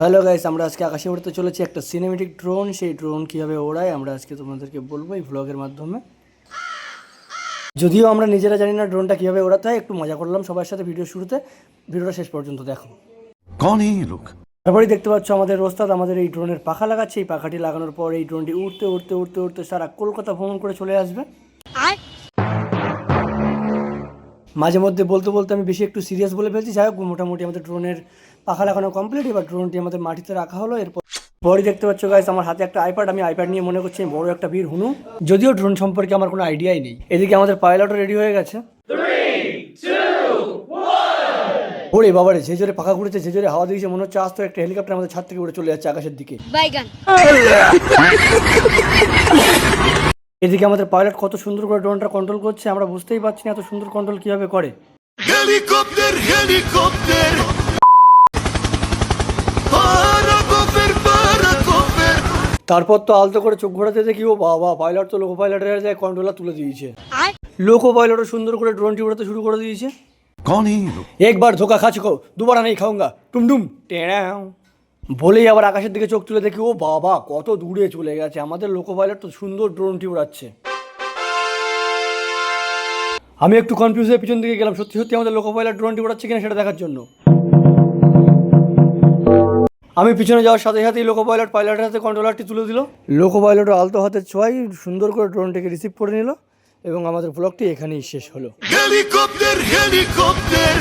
Hello guys, আমরা আজকে আকাশে উড়তে চলেছি একটা সিনেমেটিক ড্রোন। সেই ড্রোন কীভাবে ওড়ায় আমরা আজকে তোমাদেরকে বলবো এই ভ্লগের মাধ্যমে। যদিও আমরা নিজেরা জানি না ড্রোনটা কীভাবে ওড়াতে হয়, একটু মজা করলাম সবার সাথে ভিডিও শুরুতে। ভিডিওটা শেষ পর্যন্ত দেখো। कौन है ये लोग? তারপরেই দেখতে পাচ্ছ আমাদের ওস্তাদ আমাদের এই ড্রোনের পাখা লাগাচ্ছে। এই পাখাটি লাগানোর পর এই ড্রোনটি উড়তে উড়তে উড়তে উড়তে সারা কলকাতা ভ্রমণ করে চলে আসবে। মাঝে মধ্যে বলতে বলতে আমি বেশি একটু সিরিয়াস বলে ফেলছি। যাই হোক, মোটামুটি আমাদের ড্রোনের পাখা লাগানো কমপ্লিট। এবার ড্রোনটি আমাদের মাটিতে রাখা হলো। এরপর পরে দেখতে পাচ্ছ গাইস, আমার হাতে একটা আইপ্যাড। আমি আইপ্যাড নিয়ে মনে করছি বড় একটা বীর হুনু। যদিও ড্রোন সম্পর্কে আমার কোনো আইডিয়াই নেই। এদিকে আমাদের পাইলটও রেডি হয়ে গেছে। ওরে বাবারে, যে জোরে পাখা ঘুরেছে, যে জোরে হাওয়া দিয়েছে, মনে হচ্ছে আজ তো একটা হেলিকপ্টার আমাদের ছাদ থেকে উড়ে চলে যাচ্ছে আকাশের দিকে। এদিকে আমাদের পাইলট কত সুন্দর করে ড্রোনটা কন্ট্রোল করছে, আমরা বুঝতেই পারছি না এত সুন্দর কন্ট্রোল কিভাবে করে। हेलीकॉप्टर हेलीकॉप्टर पाराकॉप्टर তারপর তো আলতো করে চোখ ঘোরাতে দেখি ও বাবা, পাইলট তো লোকো পাইলটের যায় কন্ট্রোলার তুলে দিয়েছে। লোকো পাইলটও সুন্দর করে ড্রোনটি উড়াতে শুরু করে দিয়েছে। कौन है ये लोग? একবার ধোকা খাচ্ছি কো, দুবারা নেই খাউঙ্গা, টুমডুম টেড়াও বলেই আবার আকাশের দিকে চোখ তুলে দেখি ও বাবা, কত দূরে চলে গেছে। আমাদের লোকো পাইলট তো সুন্দর ড্রোনটি উড়াচ্ছে। আমি একটু কনফিউজ হয়ে পিছন দিকে গেলাম, সত্যি সত্যি আমাদের লোকো পাইলট ড্রোনটি উড়াচ্ছে কিনা সেটা দেখার জন্য। আমি পিছনে যাওয়ার সাথে সাথেই লোকো পাইলট পাইলটের হাতে কন্ট্রোলারটি তুলে দিল। লোকো পাইলটও আলতো হাতের ছোঁয়াই সুন্দর করে ড্রোনটিকে রিসিভ করে নিল এবং আমাদের ব্লগটি এখানেই শেষ হলো। Helicopter helicopter